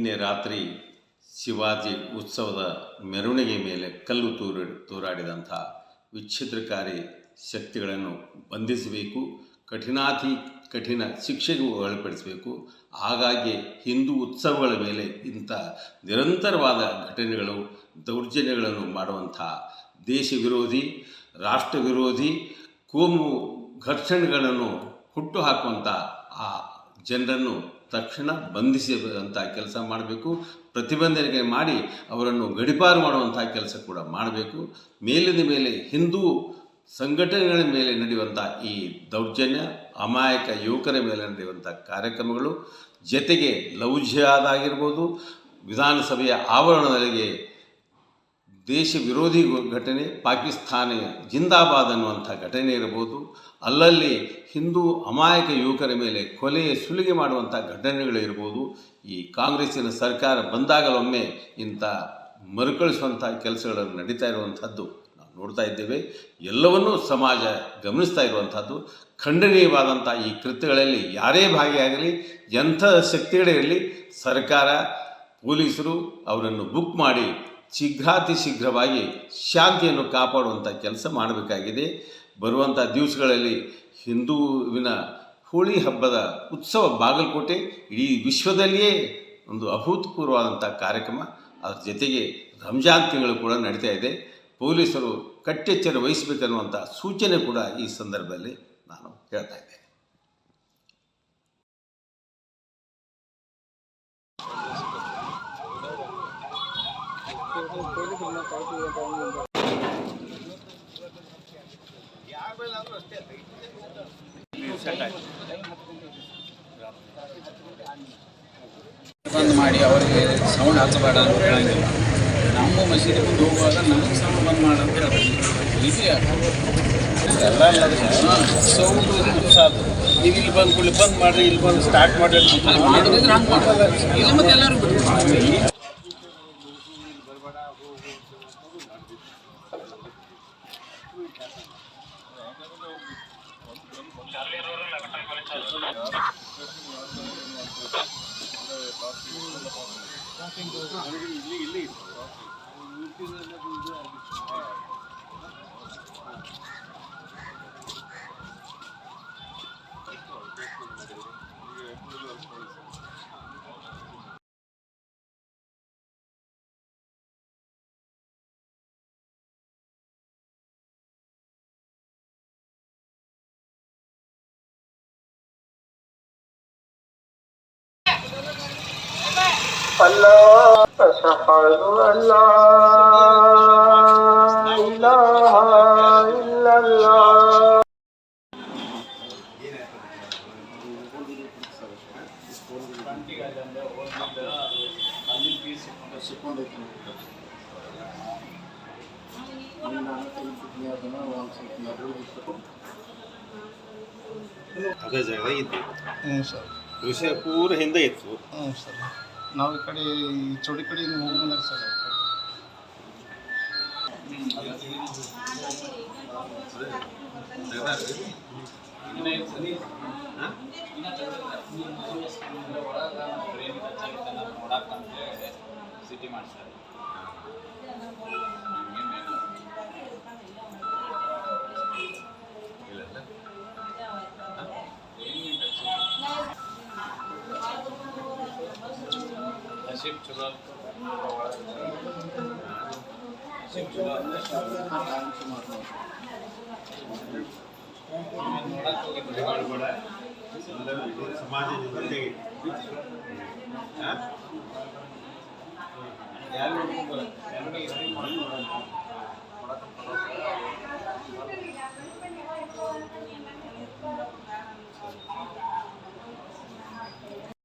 ನಿನ್ನೆ ರಾತ್ರಿ ಶಿವಾಜಿ ಉತ್ಸವದ ಮೆರವಣಿಗೆ ಮೇಲೆ ಕಲ್ಲು ತೂರಾಡಿದಂಥ ವಿಚ್ಛಿದ್ರಕಾರಿ ಶಕ್ತಿಗಳನ್ನು ಬಂಧಿಸಬೇಕು, ಕಠಿಣ ಶಿಕ್ಷೆಗೂ ಒಳಪಡಿಸಬೇಕು. ಹಾಗಾಗಿ ಹಿಂದೂ ಉತ್ಸವಗಳ ಮೇಲೆ ಇಂಥ ನಿರಂತರವಾದ ಘಟನೆಗಳು, ದೌರ್ಜನ್ಯಗಳನ್ನು ಮಾಡುವಂಥ ದೇಶ ವಿರೋಧಿ, ರಾಷ್ಟ್ರ ವಿರೋಧಿ, ಕೋಮು ಘರ್ಷಣೆಗಳನ್ನು ಹುಟ್ಟುಹಾಕುವಂಥ ಆ ಜನರನ್ನು ತಕ್ಷಣ ಬಂಧಿಸುವಂಥ ಕೆಲಸ ಮಾಡಬೇಕು. ಪ್ರತಿಬಂಧನೆ ಮಾಡಿ ಅವರನ್ನು ಗಡೀಪಾರು ಮಾಡುವಂಥ ಕೆಲಸ ಕೂಡ ಮಾಡಬೇಕು. ಮೇಲಿನ ಮೇಲೆ ಹಿಂದೂ ಸಂಘಟನೆಗಳ ಮೇಲೆ ನಡೆಯುವಂಥ ಈ ದೌರ್ಜನ್ಯ, ಅಮಾಯಕ ಯುವಕರ ಮೇಲೆ ನಡೆಯುವಂಥ ಕಾರ್ಯಕ್ರಮಗಳು, ಜೊತೆಗೆ ಲವ್ ಜಿಹಾದ್ ಆಗಿರ್ಬೋದು, ವಿಧಾನಸಭೆಯ ಆವರಣದಲ್ಲಿ ದೇಶ ವಿರೋಧಿ ಘಟನೆ, ಪಾಕಿಸ್ತಾನಿ ಜಿಂದಾಬಾದ್ ಅನ್ನುವಂಥ ಘಟನೆ ಇರ್ಬೋದು, ಅಲ್ಲಲ್ಲಿ ಹಿಂದೂ ಅಮಾಯಕ ಯುವಕರ ಮೇಲೆ ಕೊಲೆ ಸುಲಿಗೆ ಮಾಡುವಂಥ ಘಟನೆಗಳಿರ್ಬೋದು. ಈ ಕಾಂಗ್ರೆಸ್ಸಿನ ಸರ್ಕಾರ ಬಂದಾಗಲೊಮ್ಮೆ ಇಂಥ ಮರುಕಳಿಸುವಂಥ ಕೆಲಸಗಳನ್ನು ನಡೀತಾ ಇರುವಂಥದ್ದು ನಾವು ನೋಡ್ತಾ ಇದ್ದೇವೆ. ಎಲ್ಲವನ್ನೂ ಸಮಾಜ ಗಮನಿಸ್ತಾ ಇರುವಂಥದ್ದು. ಖಂಡನೀಯವಾದಂಥ ಈ ಕೃತ್ಯಗಳಲ್ಲಿ ಯಾರೇ ಭಾಗಿಯಾಗಲಿ, ಎಂಥ ಶಕ್ತಿಗಳೇ ಇರಲಿ, ಸರ್ಕಾರ, ಪೊಲೀಸರು ಅವರನ್ನು ಬುಕ್ ಮಾಡಿ ಶೀಘ್ರವಾಗಿ ಶಾಂತಿಯನ್ನು ಕಾಪಾಡುವಂಥ ಕೆಲಸ ಮಾಡಬೇಕಾಗಿದೆ. ಬರುವಂಥ ದಿವಸಗಳಲ್ಲಿ ಹಿಂದೂವಿನ ಹೋಳಿ ಹಬ್ಬದ ಉತ್ಸವ ಬಾಗಲಕೋಟೆ ಇಡೀ ವಿಶ್ವದಲ್ಲಿಯೇ ಒಂದು ಅಭೂತಪೂರ್ವವಾದಂಥ ಕಾರ್ಯಕ್ರಮ. ಅದರ ಜೊತೆಗೆ ರಂಜಾನ್ ತಿಂಗಳು ಕೂಡ ನಡೀತಾ ಇದೆ. ಪೊಲೀಸರು ಕಟ್ಟೆಚ್ಚರ ವಹಿಸಬೇಕನ್ನುವಂಥ ಸೂಚನೆ ಕೂಡ ಈ ಸಂದರ್ಭದಲ್ಲಿ ನಾನು ಹೇಳ್ತಾ ಇದ್ದೇನೆ. ಬಂದ್ ಮಾಡಿ ಅವರಿಗೆ ಸೌಂಡ್ ಹಚ್ಚಬೇಡ ಅಂತ ಹೇಳಂಗಿಲ್ಲ. ನಮ್ಮ ಮಸೀದಿ ಮುಂದೆ ಹೋಗುವಾಗ ನಮಗೆ ಸೌಂಡ್ ಬಂದ್ ಮಾಡಿ ಅಂತ ಹೇಳ್ಬೇಕು. ಸೌಂಡ್ ಸಾಕು. ನೀವು ಇಲ್ಲಿ ಬಂದು ಕೂಡಲೇ ಬಂದ್ ಮಾಡಿರಿ, ಇಲ್ಲಿ ಬಂದು ಸ್ಟಾರ್ಟ್ ಮಾಡಿ ಇಲ್ಲ ಮತ್ತೆ ಎಲ್ಲರೂ Allah ashhadu an la ilaha illallah. ಅದೇ ಜಾಗ ಇತ್ತು. ಸರ್, ವಿಷಯ ಪೂರ ಹಿಂದೆ ಇತ್ತು. ಸರ್, ನಾವು ಈ ಕಡೆ ಚೌಡಿ ಕಡೆ ಹೋಗ್ಬಂದ್ರೆ ಸರ್. ಸಿಟಿ ಮಾಡ್ತಾರೆ. ಶಿಫ್ಟ್ ಚಲೋ ಸಮಾಜ